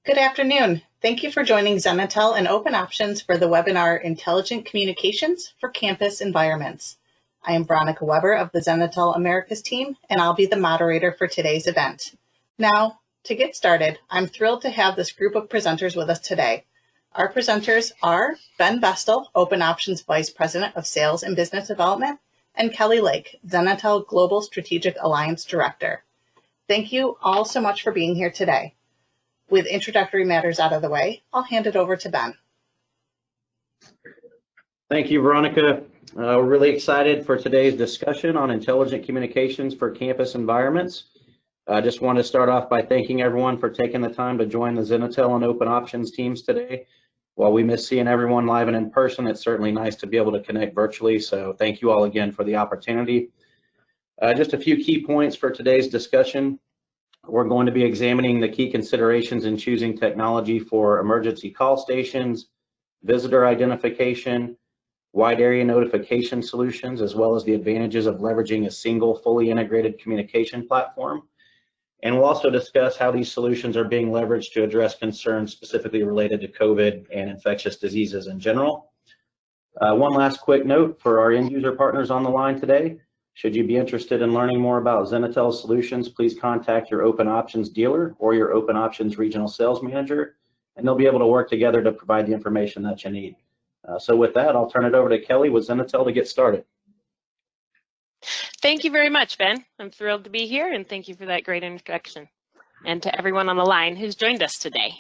Good afternoon. Thank you for joining Zenitel and Open Options for the webinar Intelligent Communications for Campus Environments. I am Veronica Weber of the Zenitel Americas team, and I'll be the moderator for today's event. Now, to get started, I'm thrilled to have this group of presenters with us today. Our presenters are Ben Vestal, Open Options Vice President of Sales and Business Development, and Kelly Lake, Zenitel Global Strategic Alliance Director. Thank you all so much for being here today. With introductory matters out of the way, I'll hand it over to Ben. Thank you, Veronica. We're really excited for today's discussion on intelligent communications for campus environments. I just want to start off by thanking everyone for taking the time to join the Zenitel and Open Options teams today. While we miss seeing everyone live and in person, it's certainly nice to be able to connect virtually, so thank you all again for the opportunity. Just a few key points for today's discussion. We're going to be examining the key considerations in choosing technology for emergency call stations, visitor identification, wide area notification solutions, as well as the advantages of leveraging a single fully integrated communication platform. And we'll also discuss how these solutions are being leveraged to address concerns specifically related to COVID and infectious diseases in general. One last quick note for our end user partners on the line today. Should you be interested in learning more about Zenitel solutions, please contact your Open Options dealer or your Open Options regional sales manager, and they'll be able to work together to provide the information that you need. So with that, I'll turn it over to Kelly with Zenitel to get started. Thank you very much, Ben. I'm thrilled to be here, and thank you for that great introduction. And to everyone on the line who's joined us today.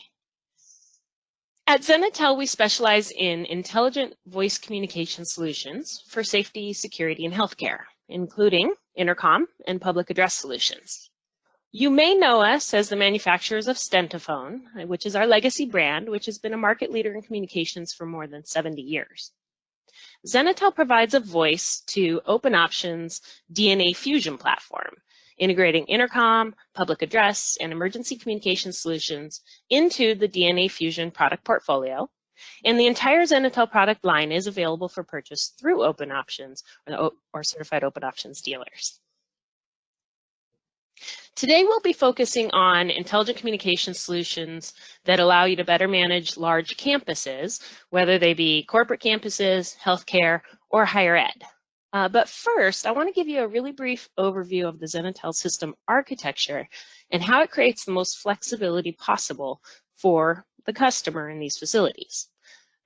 At Zenitel, we specialize in intelligent voice communication solutions for safety, security, and healthcare, including Intercom and public address solutions. You may know us as the manufacturers of Stentaphone, which is our legacy brand, which has been a market leader in communications for more than 70 years. Zenitel provides a voice to Open Options DNA Fusion platform, integrating Intercom, public address, and emergency communication solutions into the DNA Fusion product portfolio. And the entire Zenitel product line is available for purchase through Open Options or certified Open Options dealers. Today we'll be focusing on intelligent communication solutions that allow you to better manage large campuses, whether they be corporate campuses, healthcare, or higher ed. But first, I want to give you a really brief overview of the Zenitel system architecture and how it creates the most flexibility possible for the customer in these facilities.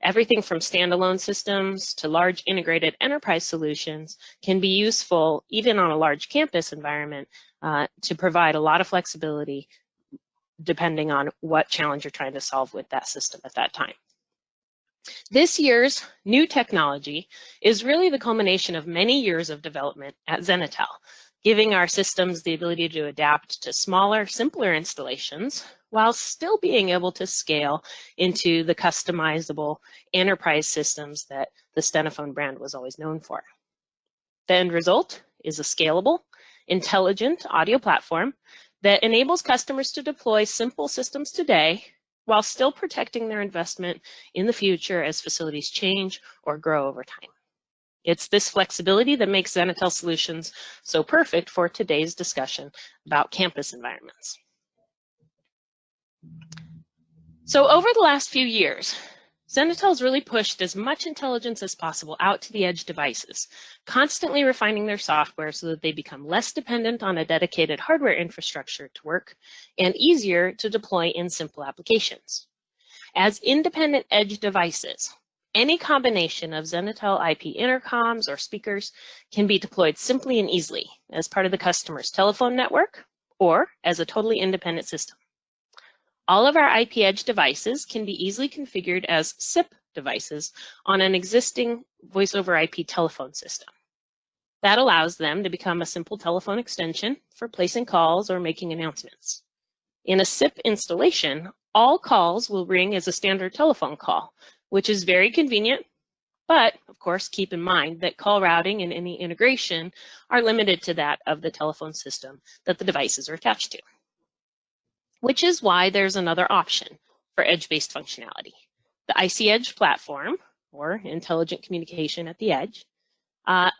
Everything from standalone systems to large integrated enterprise solutions can be useful even on a large campus environment to provide a lot of flexibility depending on what challenge you're trying to solve with that system at that time. This year's new technology is really the culmination of many years of development at Zenitel, giving our systems the ability to adapt to smaller, simpler installations while still being able to scale into the customizable enterprise systems that the Stentaphone brand was always known for. The end result is a scalable, intelligent audio platform that enables customers to deploy simple systems today while still protecting their investment in the future as facilities change or grow over time. It's this flexibility that makes Zenitel solutions so perfect for today's discussion about campus environments. So over the last few years, Zenitel's really pushed as much intelligence as possible out to the edge devices, constantly refining their software so that they become less dependent on a dedicated hardware infrastructure to work and easier to deploy in simple applications. As independent edge devices, any combination of Zenitel IP intercoms or speakers can be deployed simply and easily as part of the customer's telephone network or as a totally independent system. All of our IP edge devices can be easily configured as SIP devices on an existing voice over IP telephone system. That allows them to become a simple telephone extension for placing calls or making announcements. In a SIP installation, all calls will ring as a standard telephone call, which is very convenient, but of course keep in mind that call routing and any integration are limited to that of the telephone system that the devices are attached to. Which is why there's another option for edge-based functionality. The IC Edge platform, or intelligent communication at the edge,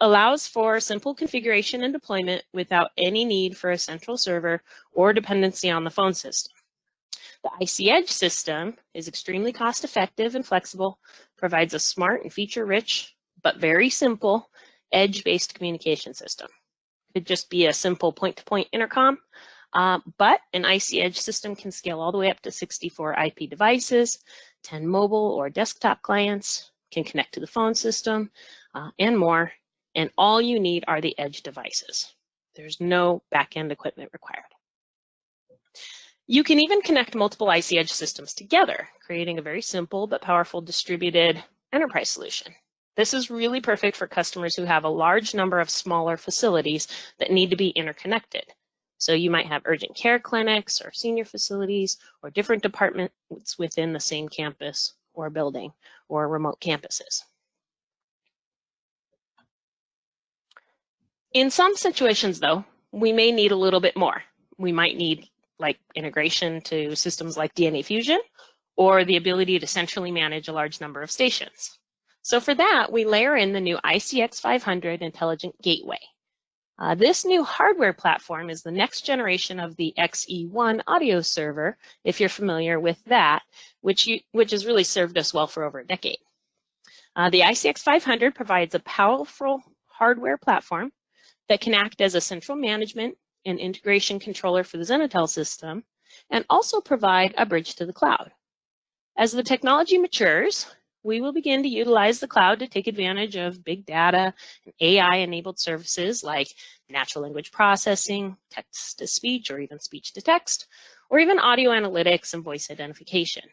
allows for simple configuration and deployment without any need for a central server or dependency on the phone system. The IC Edge system is extremely cost-effective and flexible, provides a smart and feature-rich, but very simple, edge-based communication system. It could just be a simple point-to-point intercom, but an IC Edge system can scale all the way up to 64 IP devices, 10 mobile or desktop clients, can connect to the phone system, and more. And all you need are the edge devices. There's no back-end equipment required. You can even connect multiple IC Edge systems together, creating a very simple but powerful distributed enterprise solution. This is really perfect for customers who have a large number of smaller facilities that need to be interconnected. So you might have urgent care clinics or senior facilities or different departments within the same campus or building or remote campuses. In some situations, though, we may need a little bit more. We might need like integration to systems like DNA Fusion or the ability to centrally manage a large number of stations. So for that, we layer in the new ICX500 Intelligent Gateway. This new hardware platform is the next generation of the XE1 audio server, if you're familiar with that, which has really served us well for over a decade. The ICX500 provides a powerful hardware platform that can act as a central management and integration controller for the Zenitel system, and also provide a bridge to the cloud. As the technology matures, we will begin to utilize the cloud to take advantage of big data and AI-enabled services like natural language processing, text-to-speech, or even speech-to-text, or even audio analytics and voice identification.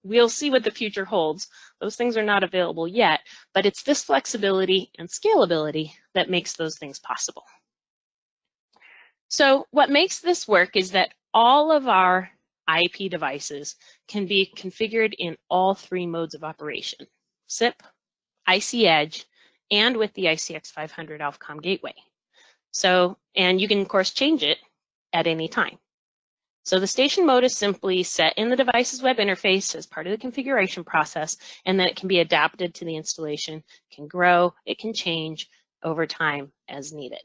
We'll see what the future holds. Those things are not available yet, but it's this flexibility and scalability that makes those things possible. So what makes this work is that all of our IP devices can be configured in all three modes of operation: SIP, IC Edge, and with the ICX500 Alphacom Gateway. So, and you can of course change it at any time. So the station mode is simply set in the device's web interface as part of the configuration process, and then it can be adapted to the installation, it can grow, it can change over time as needed.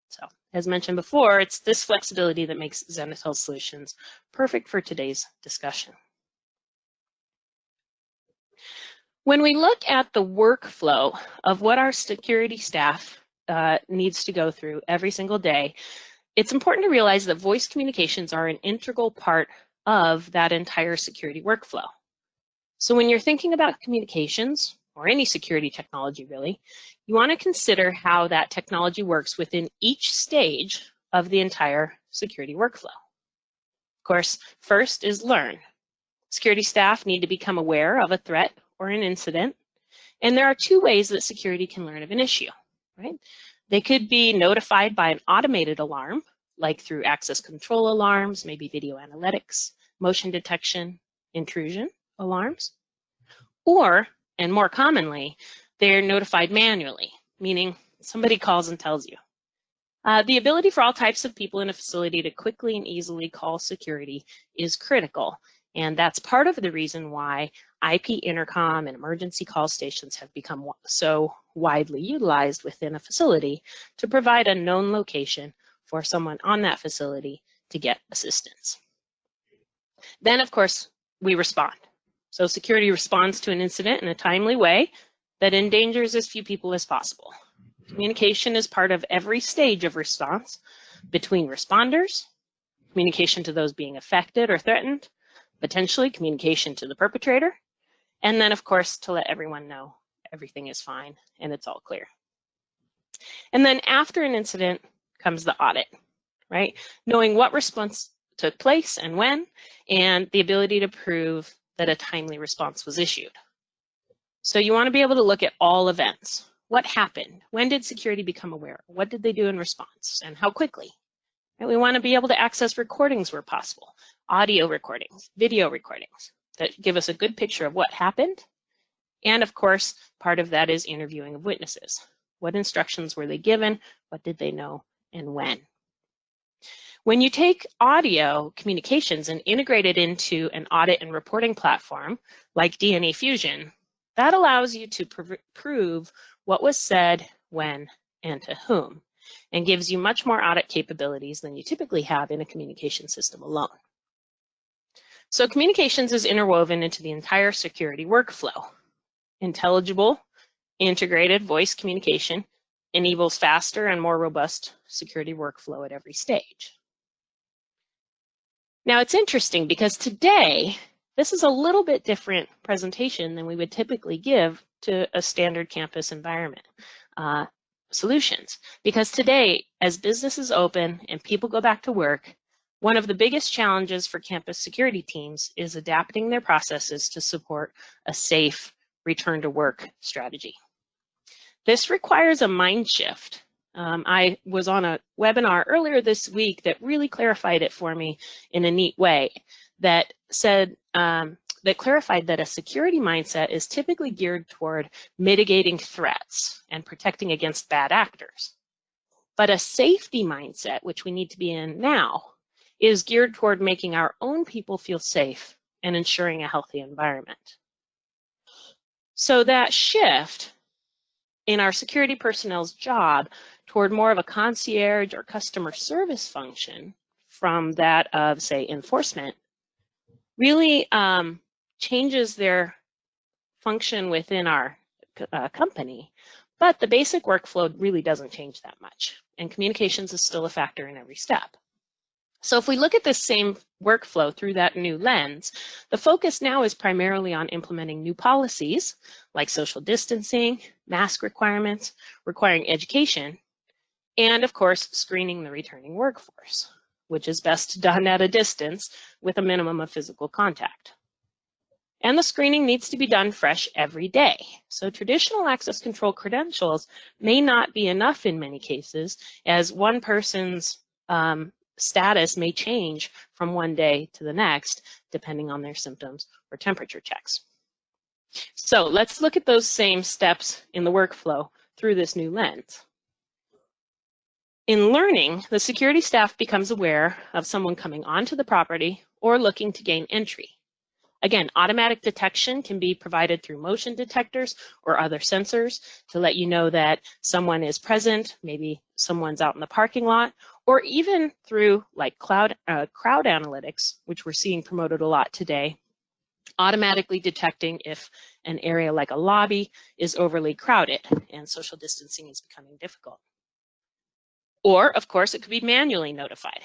So as mentioned before, it's this flexibility that makes Zenitel solutions perfect for today's discussion. When we look at the workflow of what our security staff needs to go through every single day, it's important to realize that voice communications are an integral part of that entire security workflow. So when you're thinking about communications, or any security technology really, you want to consider how that technology works within each stage of the entire security workflow. Of course, first is learn. Security staff need to become aware of a threat or an incident, and there are two ways that security can learn of an issue, right? They could be notified by an automated alarm, like through access control alarms, maybe video analytics, motion detection, intrusion alarms, or, and more commonly, they're notified manually, meaning somebody calls and tells you. The ability for all types of people in a facility to quickly and easily call security is critical, and that's part of the reason why IP intercom and emergency call stations have become so widely utilized within a facility to provide a known location for someone on that facility to get assistance. Then, of course, we respond. So security responds to an incident in a timely way that endangers as few people as possible. Communication is part of every stage of response between responders, communication to those being affected or threatened, potentially communication to the perpetrator, and then, of course, to let everyone know everything is fine and it's all clear. And then after an incident comes the audit, right? Knowing what response took place and when, and the ability to prove that a timely response was issued. So you want to be able to look at all events. What happened? When did security become aware? What did they do in response? And how quickly? And we want to be able to access recordings where possible, audio recordings, video recordings that give us a good picture of what happened. And of course, part of that is interviewing of witnesses. What instructions were they given? What did they know and when? When you take audio communications and integrate it into an audit and reporting platform like DNA Fusion, that allows you to prove what was said, when, and to whom, and gives you much more audit capabilities than you typically have in a communication system alone. So communications is interwoven into the entire security workflow. Intelligible, integrated voice communication enables faster and more robust security workflow at every stage. Now it's interesting because today, this is a little bit different presentation than we would typically give to a standard campus environment solutions. Because today, as businesses open and people go back to work, one of the biggest challenges for campus security teams is adapting their processes to support a safe return to work strategy. This requires a mind shift. I was on a webinar earlier this week that really clarified it for me in a neat way that said, that clarified that a security mindset is typically geared toward mitigating threats and protecting against bad actors. But a safety mindset, which we need to be in now, is geared toward making our own people feel safe and ensuring a healthy environment. So that shift in our security personnel's job toward more of a concierge or customer service function from that of, say, enforcement, really changes their function within our company, but the basic workflow really doesn't change that much, and communications is still a factor in every step. So if we look at this same workflow through that new lens, the focus now is primarily on implementing new policies like social distancing, mask requirements, requiring education, and of course, screening the returning workforce, which is best done at a distance with a minimum of physical contact. And the screening needs to be done fresh every day. So traditional access control credentials may not be enough in many cases, as one person's status may change from one day to the next, depending on their symptoms or temperature checks. So let's look at those same steps in the workflow through this new lens. In learning, the security staff becomes aware of someone coming onto the property or looking to gain entry. Again, automatic detection can be provided through motion detectors or other sensors to let you know that someone is present, maybe someone's out in the parking lot, or even through like crowd analytics, which we're seeing promoted a lot today, automatically detecting if an area like a lobby is overly crowded and social distancing is becoming difficult. Or, of course, it could be manually notified,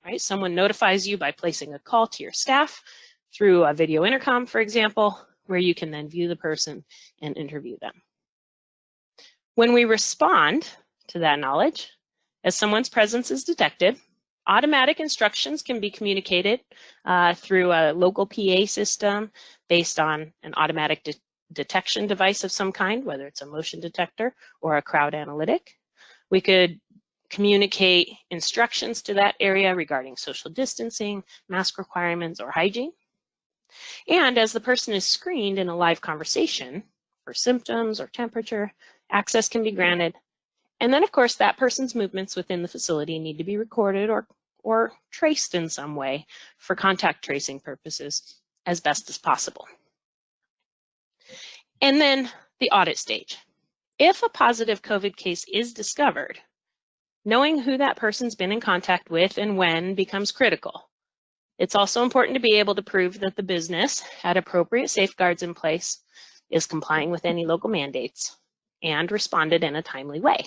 right? Someone notifies you by placing a call to your staff through a video intercom, for example, where you can then view the person and interview them. When we respond to that knowledge, as someone's presence is detected, automatic instructions can be communicated through a local PA system based on an automatic detection device of some kind, whether it's a motion detector or a crowd analytic. We could communicate instructions to that area regarding social distancing, mask requirements, or hygiene. And as the person is screened in a live conversation for symptoms or temperature, access can be granted. And then, of course, that person's movements within the facility need to be recorded or traced in some way for contact tracing purposes as best as possible. And then the audit stage. If a positive COVID case is discovered, knowing who that person's been in contact with and when becomes critical. It's also important to be able to prove that the business had appropriate safeguards in place, is complying with any local mandates, and responded in a timely way.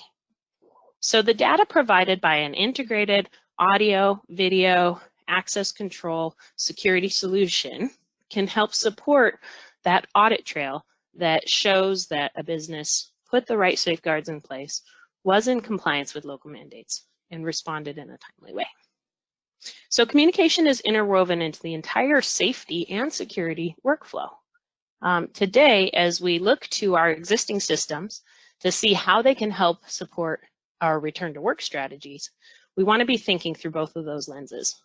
So the data provided by an integrated audio, video, access control, security solution can help support that audit trail that shows that a business put the right safeguards in place, was in compliance with local mandates, and responded in a timely way. So communication is interwoven into the entire safety and security workflow. Today, as we look to our existing systems to see how they can help support our return to work strategies, we want to be thinking through both of those lenses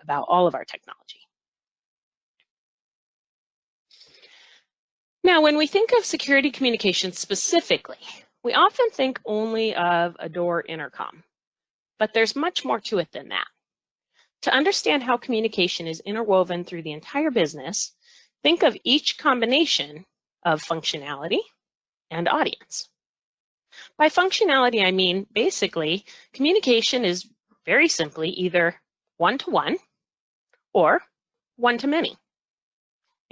about all of our technology. Now, when we think of security communications specifically, we often think only of a door intercom, but there's much more to it than that. To understand how communication is interwoven through the entire business, think of each combination of functionality and audience. By functionality, I mean basically communication is very simply either one-to-one or one-to-many.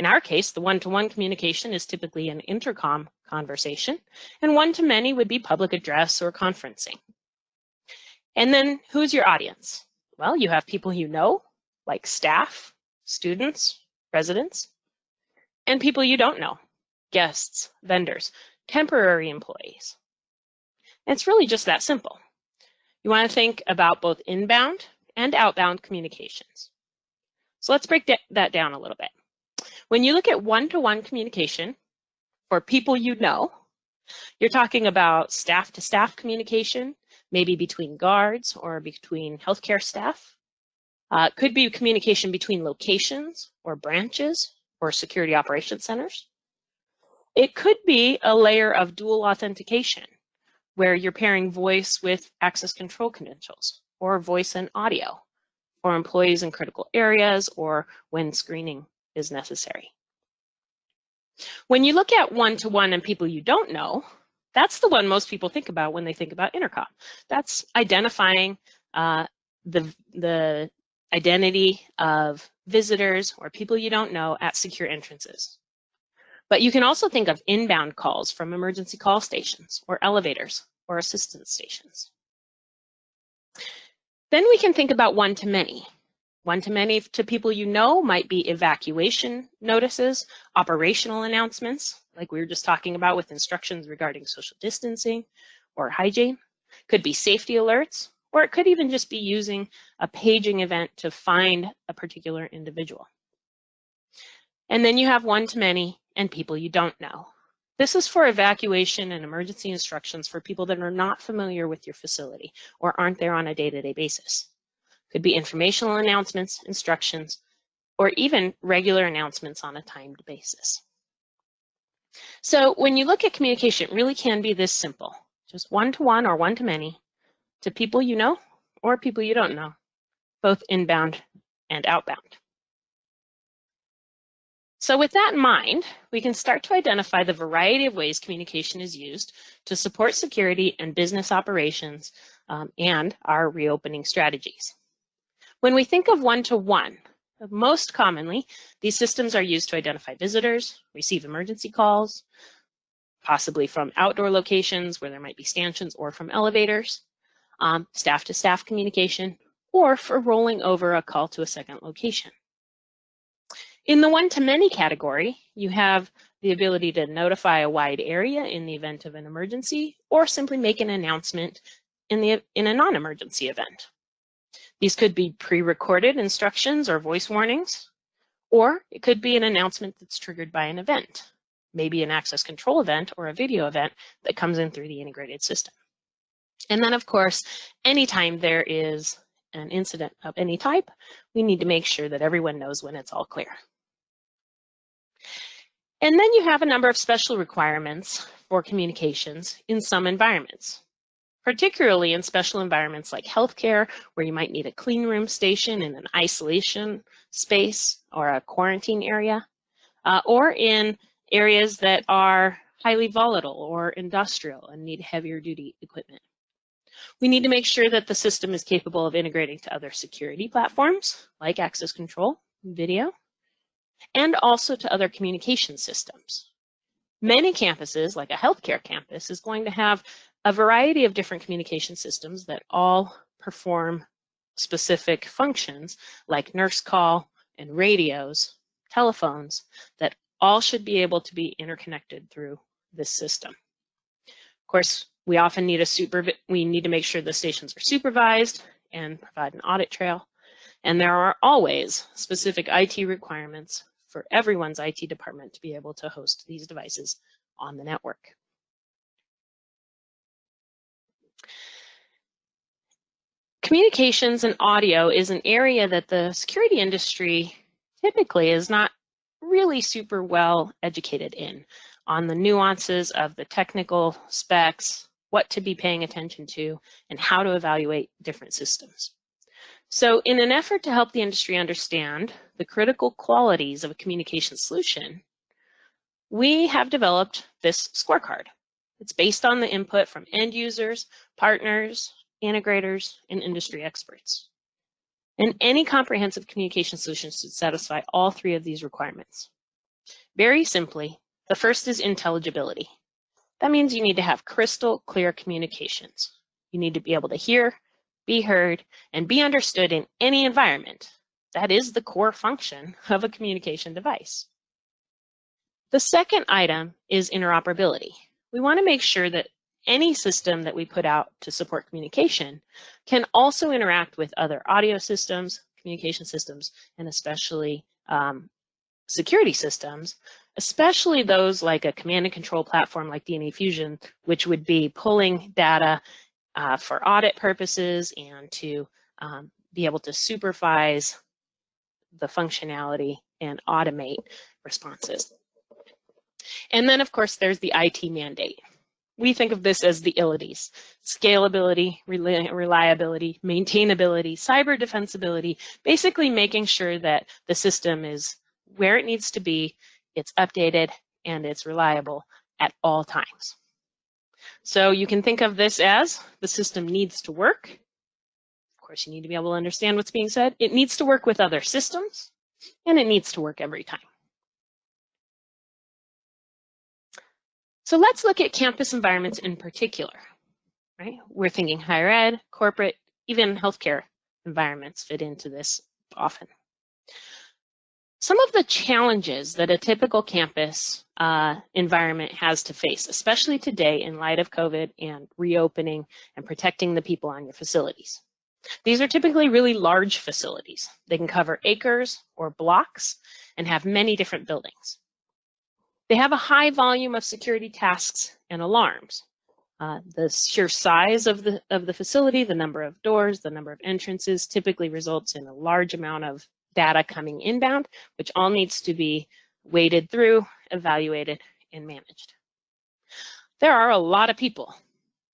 In our case, the one-to-one communication is typically an intercom conversation, and one-to-many would be public address or conferencing. And then who's your audience? Well, you have people you know, like staff, students, residents, and people you don't know, guests, vendors, temporary employees. And it's really just that simple. You want to think about both inbound and outbound communications. So let's break that down a little bit. When you look at one-to-one communication for people you know, you're talking about staff-to-staff communication, maybe between guards or between healthcare staff. Could be communication between locations or branches or security operations centers. It could be a layer of dual authentication where you're pairing voice with access control credentials or voice and audio for employees in critical areas or when screening is necessary. When you look at one-to-one and people you don't know, that's the one most people think about when they think about intercom. That's identifying the identity of visitors or people you don't know at secure entrances. But you can also think of inbound calls from emergency call stations or elevators or assistance stations. Then we can think about one-to-many. One-to-many to people you know might be evacuation notices, operational announcements, like we were just talking about with instructions regarding social distancing or hygiene. Could be safety alerts, or it could even just be using a paging event to find a particular individual. And then you have one-to-many and people you don't know. This is for evacuation and emergency instructions for people that are not familiar with your facility or aren't there on a day-to-day basis. Could be informational announcements, instructions, or even regular announcements on a timed basis. So when you look at communication, it really can be this simple. Just one-to-one or one-to-many to people you know or people you don't know, both inbound and outbound. So with that in mind, we can start to identify the variety of ways communication is used to support security and business operations and our reopening strategies. When we think of one-to-one, most commonly, these systems are used to identify visitors, receive emergency calls, possibly from outdoor locations where there might be stanchions or from elevators, staff-to-staff communication, or for rolling over a call to a second location. In the one-to-many category, you have the ability to notify a wide area in the event of an emergency, or simply make an announcement in a non-emergency event. These could be pre-recorded instructions or voice warnings, or it could be an announcement that's triggered by an event, maybe an access control event or a video event that comes in through the integrated system. And then, of course, anytime there is an incident of any type, we need to make sure that everyone knows when it's all clear. And then you have a number of special requirements for communications in some environments, particularly in special environments like healthcare, where you might need a clean room station in an isolation space or a quarantine area, or in areas that are highly volatile or industrial and need heavier duty equipment. We need to make sure that the system is capable of integrating to other security platforms like access control, video, and also to other communication systems. Many campuses, like a healthcare campus, is going to have a variety of different communication systems that all perform specific functions like nurse call and radios, telephones, that all should be able to be interconnected through this system. Of course, we often need we need to make sure the stations are supervised and provide an audit trail. And there are always specific IT requirements for everyone's IT department to be able to host these devices on the network. Communications and audio is an area that the security industry typically is not really super well educated in, on the nuances of the technical specs, what to be paying attention to, and how to evaluate different systems. So in an effort to help the industry understand the critical qualities of a communication solution, we have developed this scorecard. It's based on the input from end users, partners, integrators, and industry experts. And any comprehensive communication solution should satisfy all three of these requirements. Very simply, the first is intelligibility. That means you need to have crystal clear communications. You need to be able to hear, be heard, and be understood in any environment. That is the core function of a communication device. The second item is interoperability. We want to make sure that any system that we put out to support communication can also interact with other audio systems, communication systems, and especially security systems, especially those like a command and control platform like DNA Fusion, which would be pulling data for audit purposes and to be able to supervise the functionality and automate responses. And then, of course, there's the IT mandate. We think of this as the ILITs: scalability, reliability, maintainability, cyber defensibility, basically making sure that the system is where it needs to be, it's updated, and it's reliable at all times. So you can think of this as the system needs to work. Of course, you need to be able to understand what's being said. It needs to work with other systems, and it needs to work every time. So let's look at campus environments in particular, right? We're thinking higher ed, corporate, even healthcare environments fit into this often. Some of the challenges that a typical campus environment has to face, especially today in light of COVID and reopening and protecting the people on your facilities. These are typically really large facilities. They can cover acres or blocks and have many different buildings. They have a high volume of security tasks and alarms. The sheer size of the facility, the number of doors, the number of entrances typically results in a large amount of data coming inbound, which all needs to be waded through, evaluated, and managed. There are a lot of people.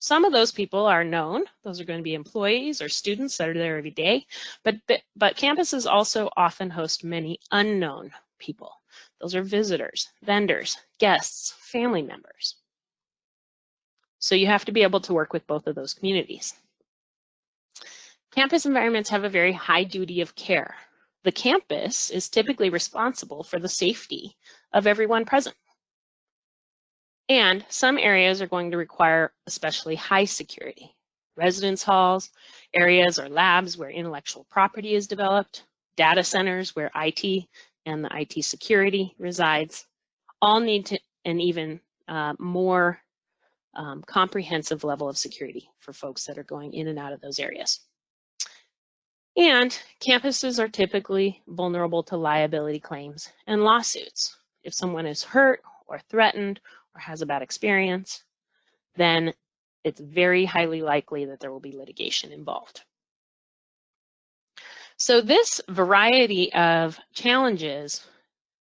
Some of those people are known. Those are going to be employees or students that are there every day, but campuses also often host many unknown people. Those are visitors, vendors, guests, family members. So you have to be able to work with both of those communities. Campus environments have a very high duty of care. The campus is typically responsible for the safety of everyone present. And some areas are going to require especially high security. Residence halls, areas or labs where intellectual property is developed, data centers where IT and the IT security resides, all need to an even more comprehensive level of security for folks that are going in and out of those areas. And campuses are typically vulnerable to liability claims and lawsuits. If someone is hurt or threatened or has a bad experience, then it's very highly likely that there will be litigation involved. So this variety of challenges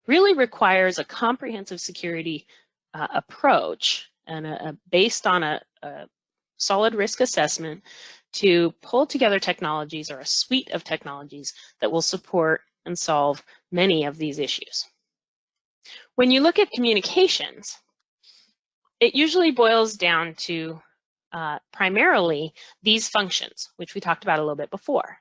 really requires a comprehensive security approach and based on a solid risk assessment to pull together technologies or a suite of technologies that will support and solve many of these issues. When you look at communications, it usually boils down to primarily these functions, which we talked about a little bit before.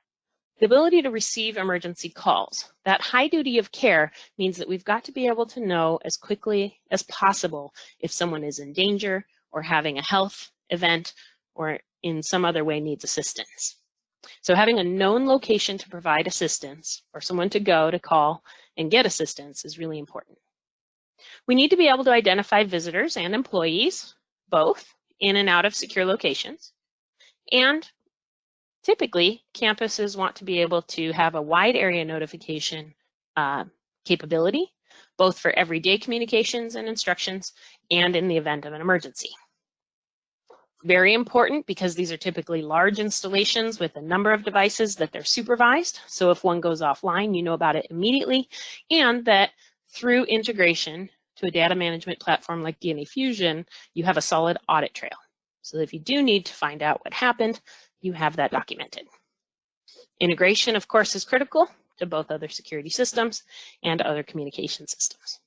The ability to receive emergency calls. That high duty of care means that we've got to be able to know as quickly as possible if someone is in danger or having a health event or in some other way needs assistance. So having a known location to provide assistance or someone to go to call and get assistance is really important. We need to be able to identify visitors and employees, both in and out of secure locations. And typically, campuses want to be able to have a wide area notification capability, both for everyday communications and instructions and in the event of an emergency. Very important because these are typically large installations with a number of devices that they're supervised. So if one goes offline, you know about it immediately, and that through integration to a data management platform like DNA Fusion, you have a solid audit trail. So if you do need to find out what happened, you have that documented. Integration, of course, is critical to both other security systems and other communication systems.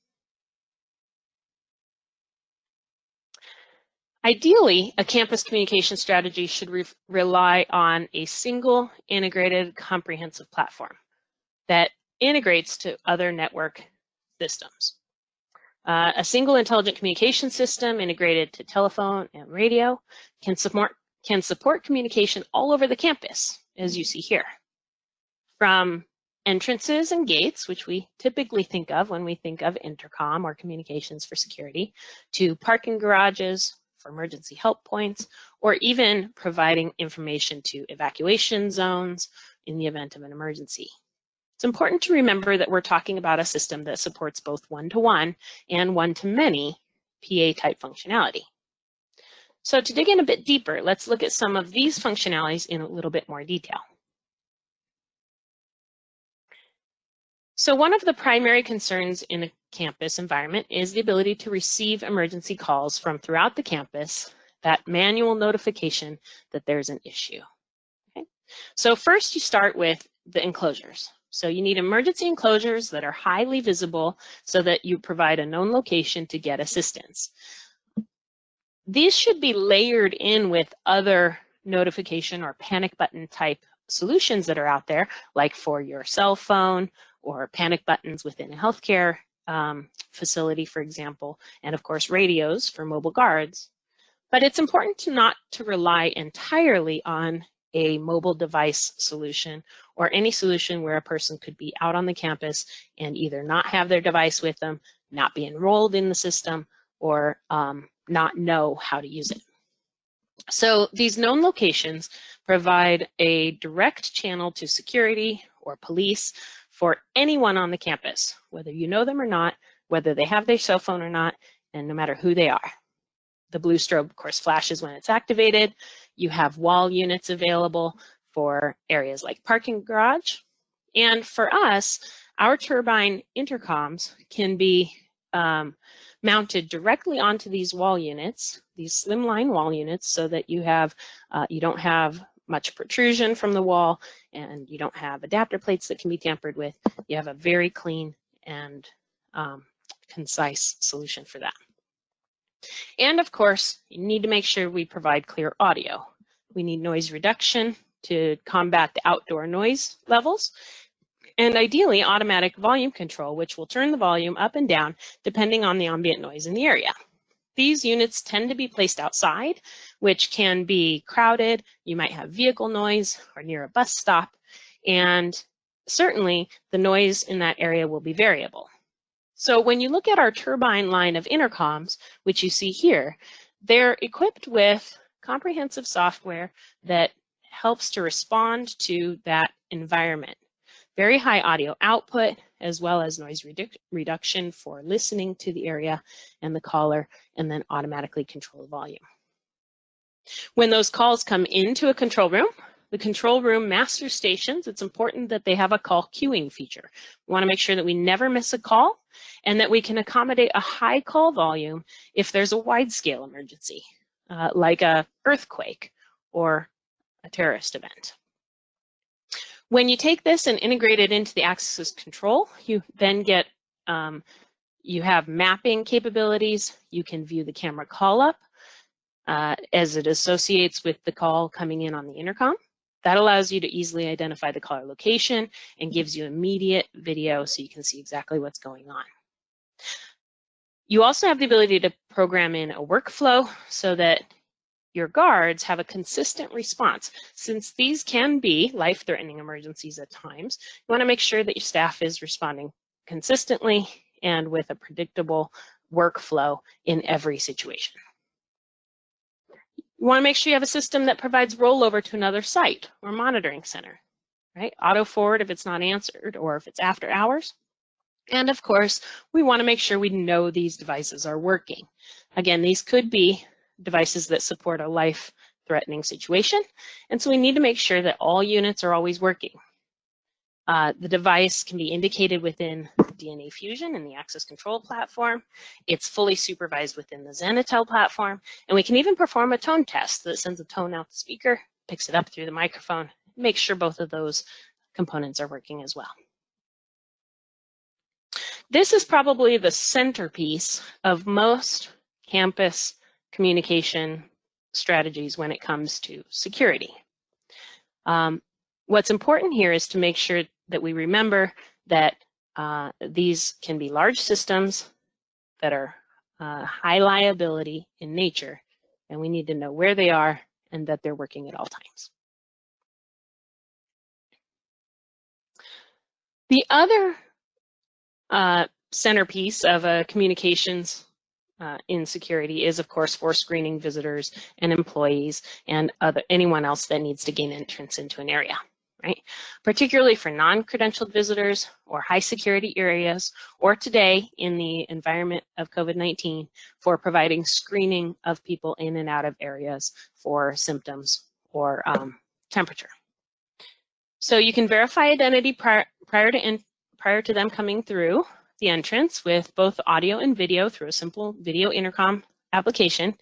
Ideally, a campus communication strategy should rely on a single integrated comprehensive platform that integrates to other network systems. A single intelligent communication system integrated to telephone and radio can support communication all over the campus, as you see here. From entrances and gates, which we typically think of when we think of intercom or communications for security, to parking garages for emergency help points, or even providing information to evacuation zones in the event of an emergency. It's important to remember that we're talking about a system that supports both one-to-one and one-to-many PA-type functionality. So to dig in a bit deeper, let's look at some of these functionalities in a little bit more detail. So one of the primary concerns in a campus environment is the ability to receive emergency calls from throughout the campus, that manual notification that there's an issue. Okay? So first you start with the enclosures. So you need emergency enclosures that are highly visible so that you provide a known location to get assistance. These should be layered in with other notification or panic button type solutions that are out there, like for your cell phone or panic buttons within a healthcare facility, for example, and of course radios for mobile guards. But it's important not to rely entirely on a mobile device solution or any solution where a person could be out on the campus and either not have their device with them, not be enrolled in the system, or not know how to use it. So these known locations provide a direct channel to security or police for anyone on the campus, whether you know them or not, whether they have their cell phone or not, and no matter who they are. The blue strobe, of course, flashes when it's activated. You have wall units available for areas like parking garage. And for us, our turbine intercoms can be mounted directly onto these wall units, these slimline wall units, so that you have you don't have much protrusion from the wall, and you don't have adapter plates that can be tampered with. You have a very clean and concise solution for that. And of course, you need to make sure we provide clear audio. We need noise reduction to combat the outdoor noise levels, and ideally automatic volume control, which will turn the volume up and down depending on the ambient noise in the area. These units tend to be placed outside, which can be crowded. You might have vehicle noise or near a bus stop, and certainly the noise in that area will be variable. So when you look at our turbine line of intercoms, which you see here, they're equipped with comprehensive software that helps to respond to that environment. Very high audio output, as well as noise reduction for listening to the area and the caller, and then automatically control the volume. When those calls come into a control room, the control room master stations, it's important that they have a call queuing feature. We want to make sure that we never miss a call and that we can accommodate a high call volume if there's a wide-scale emergency, like an earthquake or a terrorist event. When you take this and integrate it into the access control, you then get, you have mapping capabilities. You can view the camera call up as it associates with the call coming in on the intercom. That allows you to easily identify the caller location and gives you immediate video so you can see exactly what's going on. You also have the ability to program in a workflow so that your guards have a consistent response. Since these can be life-threatening emergencies at times, you want to make sure that your staff is responding consistently and with a predictable workflow in every situation. You want to make sure you have a system that provides rollover to another site or monitoring center, right? Auto forward if it's not answered or if it's after hours. And of course, we want to make sure we know these devices are working. Again, these could be devices that support a life-threatening situation, and so we need to make sure that all units are always working. The device can be indicated within DNA Fusion in the access control platform. It's fully supervised within the Zenitel platform, and we can even perform a tone test that sends a tone out the speaker, picks it up through the microphone, make sure both of those components are working as well. This is probably the centerpiece of most campus communication strategies when it comes to security. What's important here is to make sure that we remember that these can be large systems that are high liability in nature, and we need to know where they are and that they're working at all times. The other centerpiece of a communications in security is, of course, for screening visitors and employees and anyone else that needs to gain entrance into an area, right? Particularly for non-credentialed visitors or high security areas, or today in the environment of COVID-19 for providing screening of people in and out of areas for symptoms or temperature. So you can verify identity prior to them coming through the entrance with both audio and video through a simple video intercom application.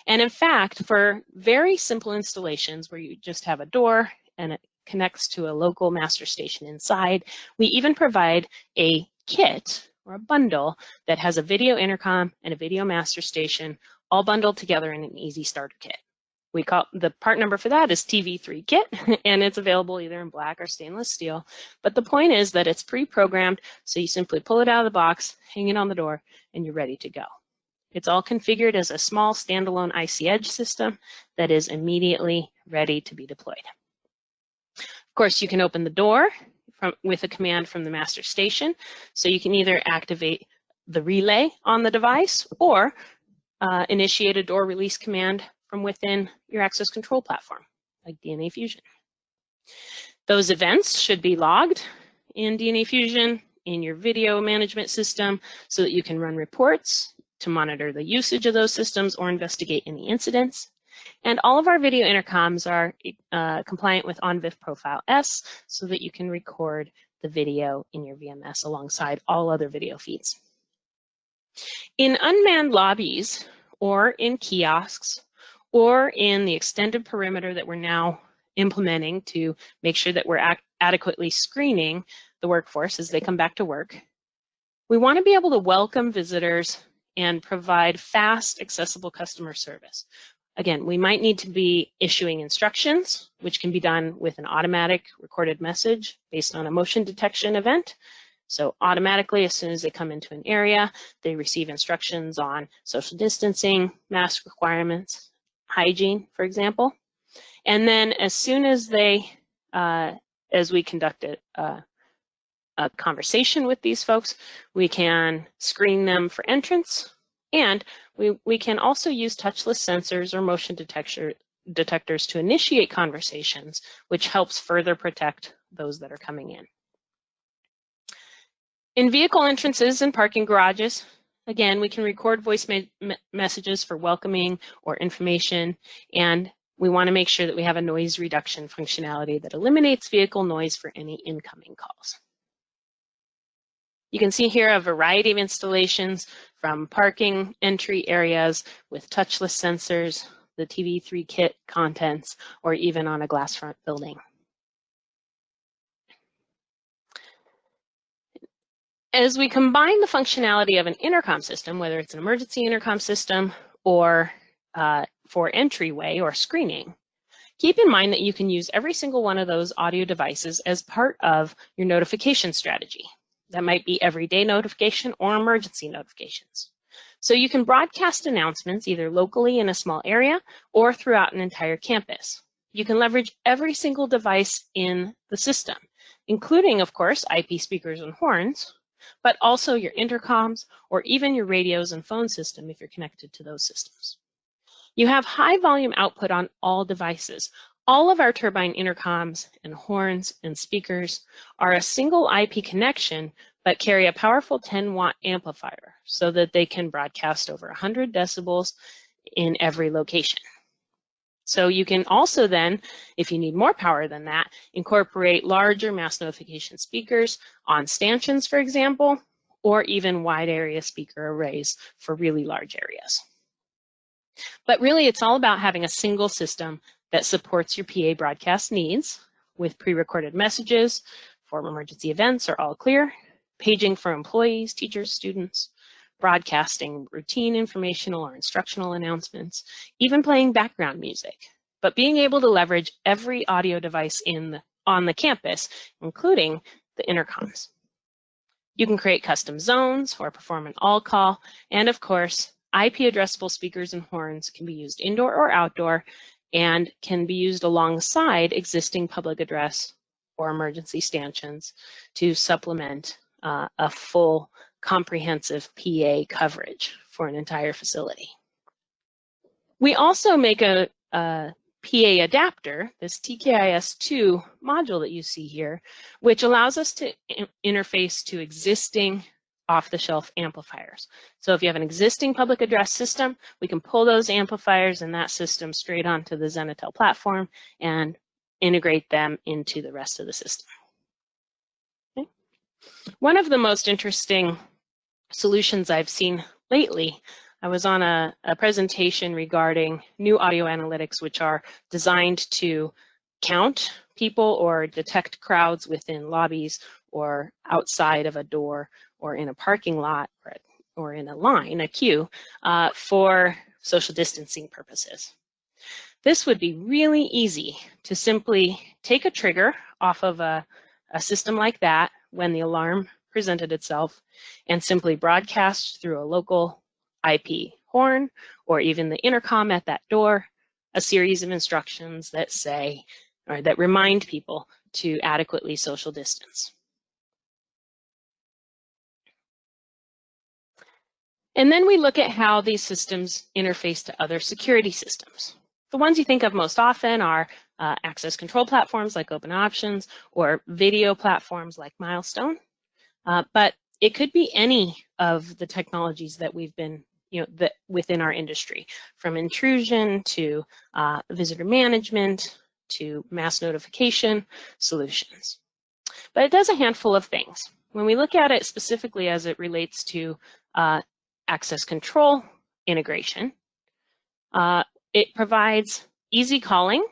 And in fact, for very simple installations where you just have a door and it connects to a local master station inside, we even provide a kit or a bundle that has a video intercom and a video master station all bundled together in an easy starter kit. We call the part number for that is TV3 kit, and it's available either in black or stainless steel. But the point is that it's pre-programmed, so you simply pull it out of the box, hang it on the door, and you're ready to go. It's all configured as a small standalone IC Edge system that is immediately ready to be deployed. Of course, you can open the door with a command from the master station, so you can either activate the relay on the device or initiate a door release command from within your access control platform, like DNA Fusion. Those events should be logged in DNA Fusion in your video management system so that you can run reports to monitor the usage of those systems or investigate any incidents. And all of our video intercoms are compliant with OnVIF Profile S so that you can record the video in your VMS alongside all other video feeds. In unmanned lobbies or in kiosks, or in the extended perimeter that we're now implementing to make sure that we're adequately screening the workforce as they come back to work, we want to be able to welcome visitors and provide fast, accessible customer service. Again, we might need to be issuing instructions, which can be done with an automatic recorded message based on a motion detection event. So automatically, as soon as they come into an area, they receive instructions on social distancing, mask requirements, hygiene, for example. And then as soon as they, as we conduct a conversation with these folks, we can screen them for entrance, and we can also use touchless sensors or motion detectors to initiate conversations, which helps further protect those that are coming in. In vehicle entrances and parking garages, again, we can record voice messages for welcoming or information, and we want to make sure that we have a noise reduction functionality that eliminates vehicle noise for any incoming calls. You can see here a variety of installations from parking entry areas with touchless sensors, the TV3 kit contents, or even on a glass front building. As we combine the functionality of an intercom system, whether it's an emergency intercom system or for entryway or screening, keep in mind that you can use every single one of those audio devices as part of your notification strategy. That might be everyday notification or emergency notifications. So you can broadcast announcements either locally in a small area or throughout an entire campus. You can leverage every single device in the system, including, of course, IP speakers and horns, but also your intercoms or even your radios and phone system if you're connected to those systems. You have high volume output on all devices. All of our turbine intercoms and horns and speakers are a single IP connection, but carry a powerful 10-watt amplifier so that they can broadcast over 100 decibels in every location. So you can also then, if you need more power than that, incorporate larger mass notification speakers on stanchions, for example, or even wide area speaker arrays for really large areas. But really, it's all about having a single system that supports your PA broadcast needs with pre-recorded messages for emergency events are all clear, paging for employees, teachers, students, broadcasting routine informational or instructional announcements, even playing background music, but being able to leverage every audio device on the campus, including the intercoms. You can create custom zones or perform an all call. And of course, IP addressable speakers and horns can be used indoor or outdoor and can be used alongside existing public address or emergency stanchions to supplement a full comprehensive PA coverage for an entire facility. We also make a PA adapter, this TKIS2 module that you see here, which allows us to interface to existing off-the-shelf amplifiers. So if you have an existing public address system, we can pull those amplifiers in that system straight onto the Zenitel platform and integrate them into the rest of the system. Okay. One of the most interesting solutions I've seen lately, I was on a presentation regarding new audio analytics, which are designed to count people or detect crowds within lobbies or outside of a door or in a parking lot or in a line, a queue, for social distancing purposes. This would be really easy to simply take a trigger off of a system like that when the alarm presented itself and simply broadcast through a local IP horn or even the intercom at that door a series of instructions that say or that remind people to adequately social distance. And then we look at how these systems interface to other security systems. The ones you think of most often are access control platforms like OpenOptions or video platforms like Milestone. But it could be any of the technologies that we've been, that within our industry, from intrusion to visitor management to mass notification solutions. But it does a handful of things. When we look at it specifically as it relates to access control integration, it provides easy calling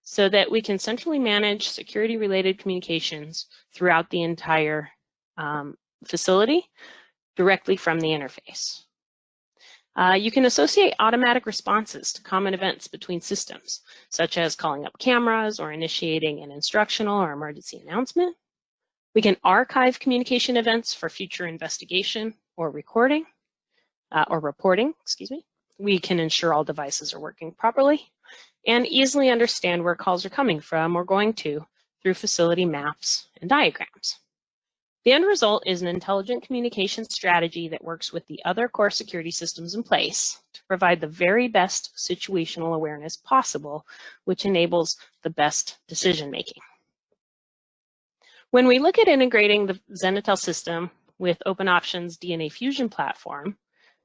so that we can centrally manage security-related communications throughout the entire facility directly from the interface. You can associate automatic responses to common events between systems, such as calling up cameras or initiating an instructional or emergency announcement. We can archive communication events for future investigation or reporting. We can ensure all devices are working properly and easily understand where calls are coming from or going to through facility maps and diagrams. The end result is an intelligent communication strategy that works with the other core security systems in place to provide the very best situational awareness possible, which enables the best decision making. When we look at integrating the Zenitel system with OpenOptions DNA Fusion platform,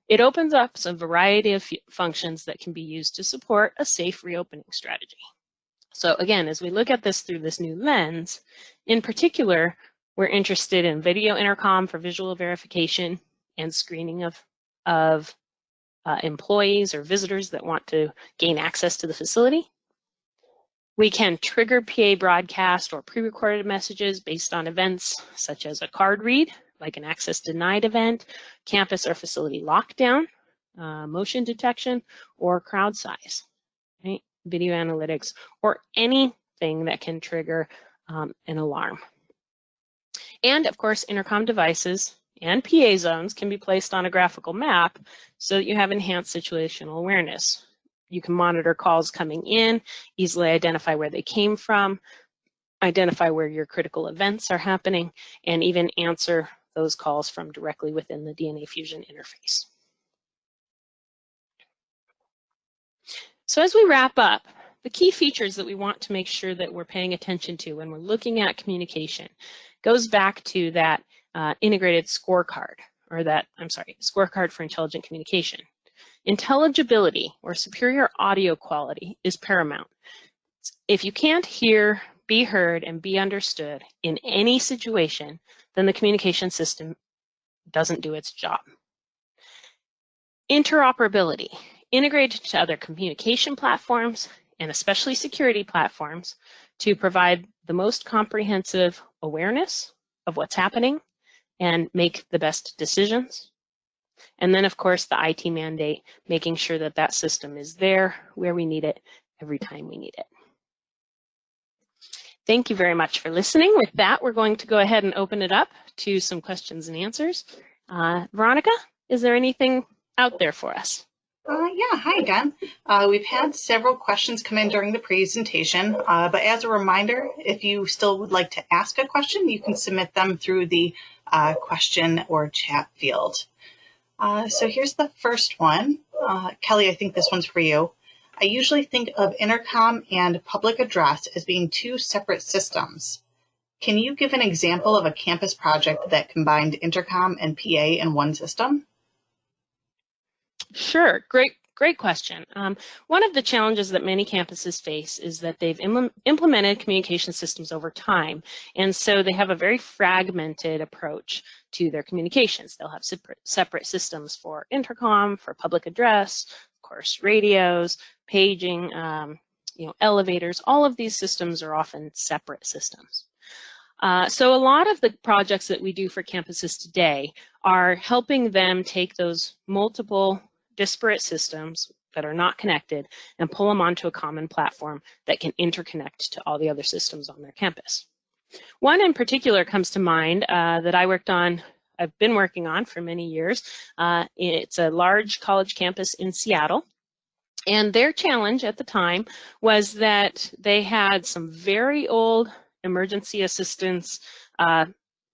it opens up a variety of functions that can be used to support a safe reopening strategy. So again, as we look at this through this new lens, in particular, we're interested in video intercom for visual verification and screening of employees or visitors that want to gain access to the facility. We can trigger PA broadcast or pre-recorded messages based on events such as a card read, like an access denied event, campus or facility lockdown, motion detection, or crowd size, right? Video analytics, or anything that can trigger an alarm. And of course, intercom devices and PA zones can be placed on a graphical map so that you have enhanced situational awareness. You can monitor calls coming in, easily identify where they came from, identify where your critical events are happening, and even answer those calls from directly within the DNA Fusion interface. So as we wrap up, the key features that we want to make sure that we're paying attention to when we're looking at communication goes back to that integrated scorecard, or scorecard for intelligent communication. Intelligibility or superior audio quality is paramount. If you can't hear, be heard, and be understood in any situation, then the communication system doesn't do its job. Interoperability, integrated to other communication platforms and especially security platforms to provide the most comprehensive awareness of what's happening and make the best decisions. And then, of course, the IT mandate, making sure that that system is there where we need it every time we need it. Thank you very much for listening. With that, we're going to go ahead and open it up to some questions and answers. Veronica, is there anything out there for us? Yeah, hi again. We've had several questions come in during the presentation, but as a reminder, if you still would like to ask a question, you can submit them through the question or chat field. So here's the first one. Kelly, I think this one's for you. I usually think of Intercom and public address as being two separate systems. Can you give an example of a campus project that combined Intercom and PA in one system? Sure, great question. One of the challenges that many campuses face is that they've implemented communication systems over time, and so they have a very fragmented approach to their communications. They'll have separate systems for intercom, for public address, of course, radios, paging, elevators. All of these systems are often separate systems. So a lot of the projects that we do for campuses today are helping them take those multiple disparate systems that are not connected and pull them onto a common platform that can interconnect to all the other systems on their campus. One in particular comes to mind that I've been working on for many years. It's a large college campus in Seattle. And their challenge at the time was that they had some very old emergency assistance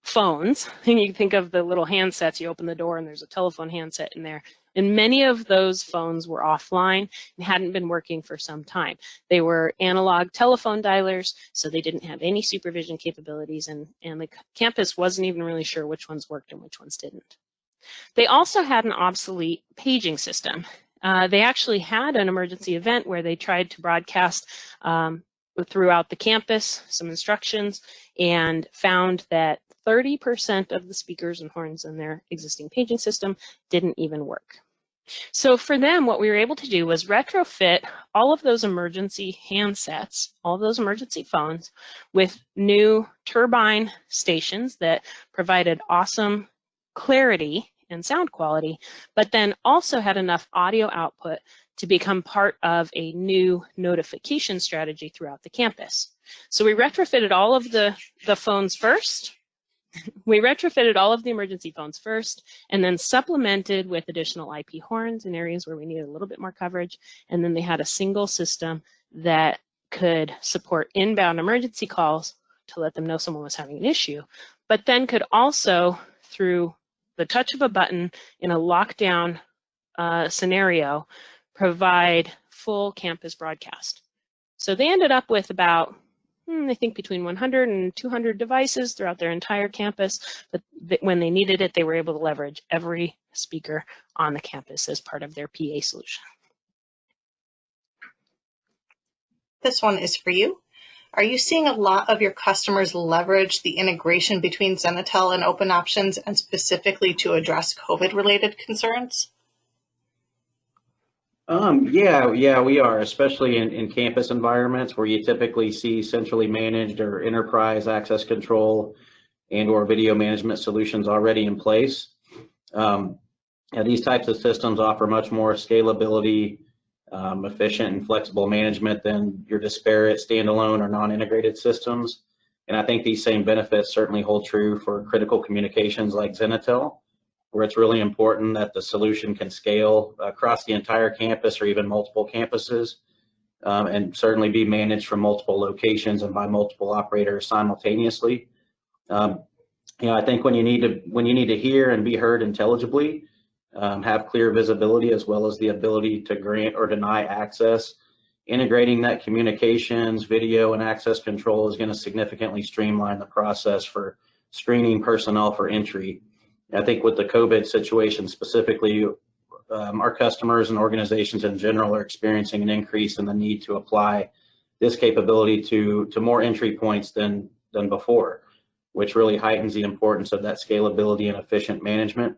phones. And you think of the little handsets, you open the door and there's a telephone handset in there. And many of those phones were offline and hadn't been working for some time. They were analog telephone dialers, so they didn't have any supervision capabilities, and the campus wasn't even really sure which ones worked and which ones didn't. They also had an obsolete paging system. They actually had an emergency event where they tried to broadcast throughout the campus some instructions and found that 30% of the speakers and horns in their existing paging system didn't even work. So for them, what we were able to do was retrofit all of those emergency handsets, all of those emergency phones, with new turbine stations that provided awesome clarity and sound quality, but then also had enough audio output to become part of a new notification strategy throughout the campus. So we retrofitted all of the phones first. We retrofitted all of the emergency phones first, and then supplemented with additional IP horns in areas where we needed a little bit more coverage. And then they had a single system that could support inbound emergency calls to let them know someone was having an issue, but then could also, through the touch of a button in a lockdown scenario, provide full campus broadcast. So they ended up with about, I think, between 100 and 200 devices throughout their entire campus, but when they needed it, they were able to leverage every speaker on the campus as part of their PA solution. This one is for you. Are you seeing a lot of your customers leverage the integration between Zenitel and Open Options, and specifically to address COVID-related concerns? Yeah, we are, especially in campus environments where you typically see centrally managed or enterprise access control and or video management solutions already in place. These types of systems offer much more scalability, efficient and flexible management than your disparate standalone or non-integrated systems. And I think these same benefits certainly hold true for critical communications like Zenitel, where it's really important that the solution can scale across the entire campus or even multiple campuses, and certainly be managed from multiple locations and by multiple operators simultaneously. I think when you need to hear and be heard intelligibly, have clear visibility as well as the ability to grant or deny access, integrating that communications, video, and access control is going to significantly streamline the process for screening personnel for entry. I think with the COVID situation specifically, our customers and organizations in general are experiencing an increase in the need to apply this capability to more entry points than before, which really heightens the importance of that scalability and efficient management.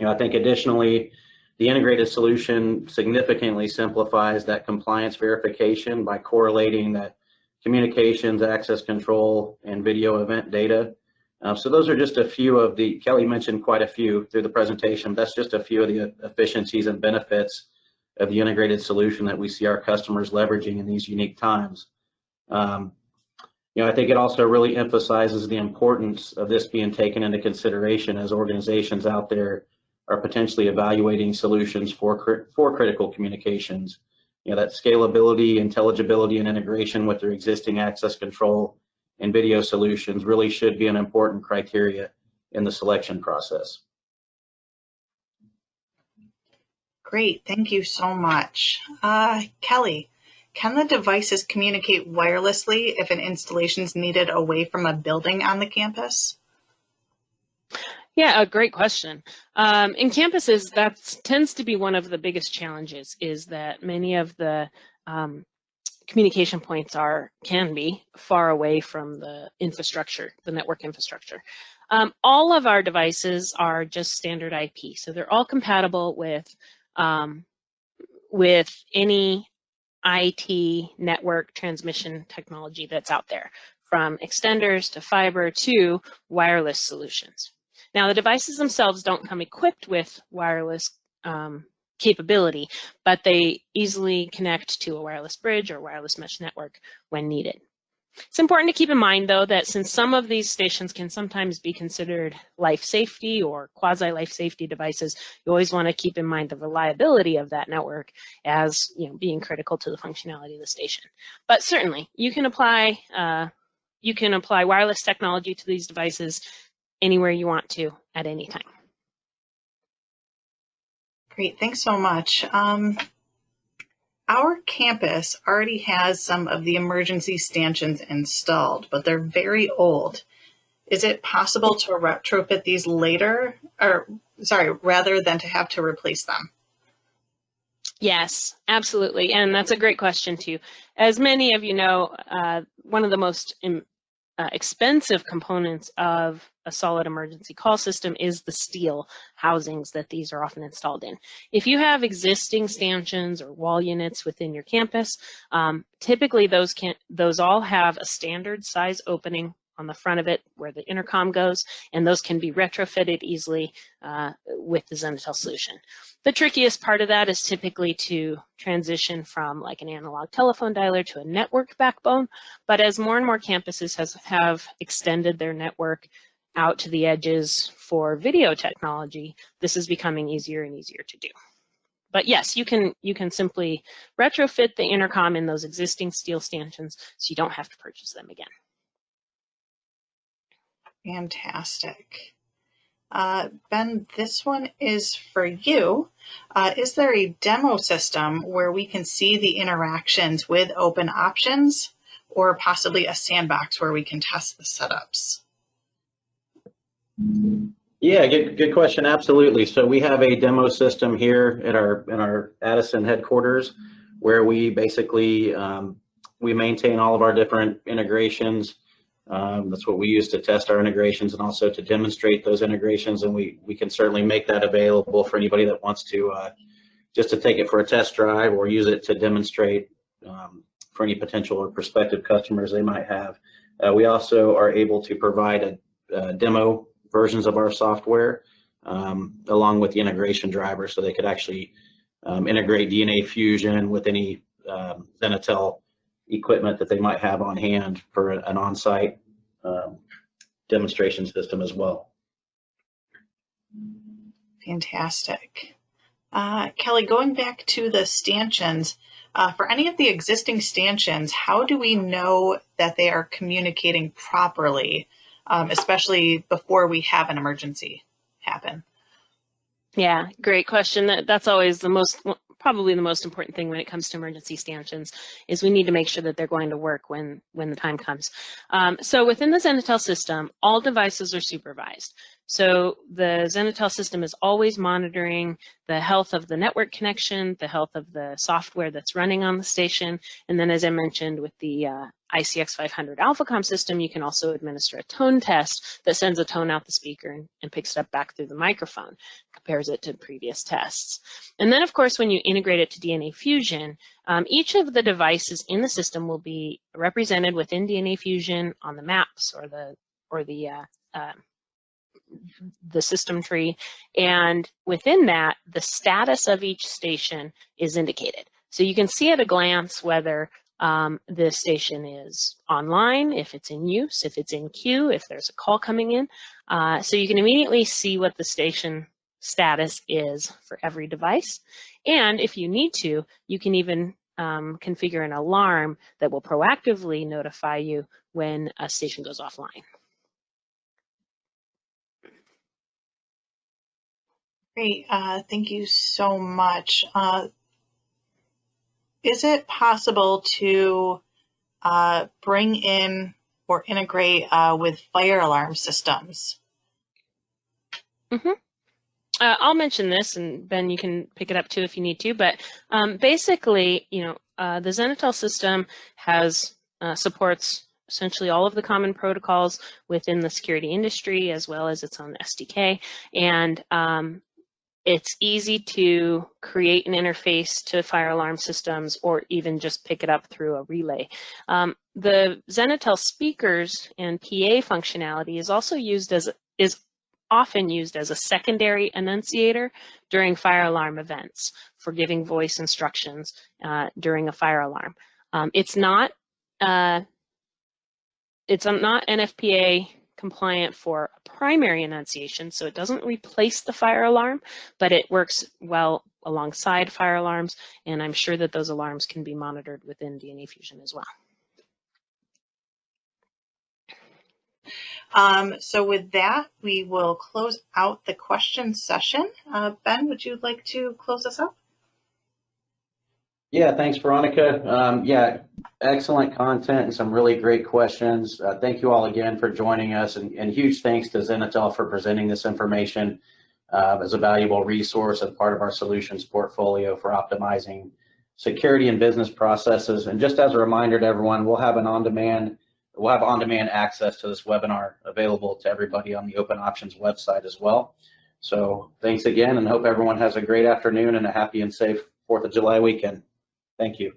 I think additionally, the integrated solution significantly simplifies that compliance verification by correlating that communications, access control, and video event data. So those are just a few of the, Kelly mentioned quite a few through the presentation. That's just a few of the efficiencies and benefits of the integrated solution that we see our customers leveraging in these unique times. I think it also really emphasizes the importance of this being taken into consideration as organizations out there are potentially evaluating solutions for critical communications. That scalability, intelligibility, and integration with their existing access control and video solutions really should be an important criteria in the selection process. Great, thank you so much. Kelly, can the devices communicate wirelessly if an installation is needed away from a building on the campus? Yeah, a great question. In campuses, that tends to be one of the biggest challenges, is that many of the communication points can be far away from the infrastructure, the network infrastructure. All of our devices are just standard IP, so they're all compatible with any IT network transmission technology that's out there, from extenders to fiber to wireless solutions. Now, the devices themselves don't come equipped with wireless capability, but they easily connect to a wireless bridge or wireless mesh network when needed. It's important to keep in mind, though, that since some of these stations can sometimes be considered life safety or quasi-life safety devices, you always want to keep in mind the reliability of that network as being critical to the functionality of the station. But certainly, you can apply wireless technology to these devices anywhere you want to at any time. Great, thanks so much. Our campus already has some of the emergency stanchions installed, but they're very old. Is it possible to retrofit these later, rather than to have to replace them? Yes, absolutely, and that's a great question too. As many of you know, one of the most expensive components of a solid emergency call system is the steel housings that these are often installed in. If you have existing stanchions or wall units within your campus, typically those all have a standard size opening on the front of it where the intercom goes, and those can be retrofitted easily with the Zenitel solution. The trickiest part of that is typically to transition from like an analog telephone dialer to a network backbone, but as more and more campuses have extended their network out to the edges for video technology, this is becoming easier and easier to do. But yes, you can simply retrofit the intercom in those existing steel stanchions so you don't have to purchase them again. Fantastic. Ben, this one is for you. Is there a demo system where we can see the interactions with open options, or possibly a sandbox where we can test the setups? Yeah, good question. Absolutely. So we have a demo system here at our Addison headquarters, where we basically we maintain all of our different integrations. That's what we use to test our integrations and also to demonstrate those integrations. And we can certainly make that available for anybody that wants to just to take it for a test drive or use it to demonstrate for any potential or prospective customers they might have. We also are able to provide a demo versions of our software along with the integration driver, so they could actually integrate DNA Fusion with any Zenitel equipment that they might have on hand for an on-site demonstration system as well. Fantastic. Kelly, going back to the stanchions, for any of the existing stanchions, how do we know that they are communicating properly, especially before we have an emergency happen? Yeah, great question. That's always probably the most important thing when it comes to emergency stanchions, is we need to make sure that they're going to work when the time comes. So within the Zenitel system, all devices are supervised. So the Zenitel system is always monitoring the health of the network connection, the health of the software that's running on the station, and then as I mentioned with the ICX 500 AlphaCom system, you can also administer a tone test that sends a tone out the speaker and picks it up back through the microphone, compares it to previous tests. And then of course, when you integrate it to DNA Fusion, each of the devices in the system will be represented within DNA Fusion on the maps or the system tree, and within that, the status of each station is indicated. So you can see at a glance whether The station is online, if it's in use, if it's in queue, if there's a call coming in. So you can immediately see what the station status is for every device. And if you need to, you can even configure an alarm that will proactively notify you when a station goes offline. Great, thank you so much. Is it possible to bring in or integrate with fire alarm systems? I'll mention this, and Ben, you can pick it up too if you need to. But basically, the Zenitel system has supports essentially all of the common protocols within the security industry, as well as its own SDK, and it's easy to create an interface to fire alarm systems, or even just pick it up through a relay. The Zenitel speakers and PA functionality is also often used as a secondary annunciator during fire alarm events for giving voice instructions during a fire alarm. It's not NFPA compliant for a primary annunciation, so it doesn't replace the fire alarm, but it works well alongside fire alarms, and I'm sure that those alarms can be monitored within DNA Fusion as well. So with that, we will close out the question session. Ben, would you like to close us out? Yeah, thanks, Veronica. Yeah, excellent content and some really great questions. Thank you all again for joining us, and huge thanks to Zenitel for presenting this information as a valuable resource and part of our solutions portfolio for optimizing security and business processes. And just as a reminder to everyone, we'll have on-demand access to this webinar available to everybody on the Open Options website as well. So thanks again, and hope everyone has a great afternoon and a happy and safe 4th of July weekend. Thank you.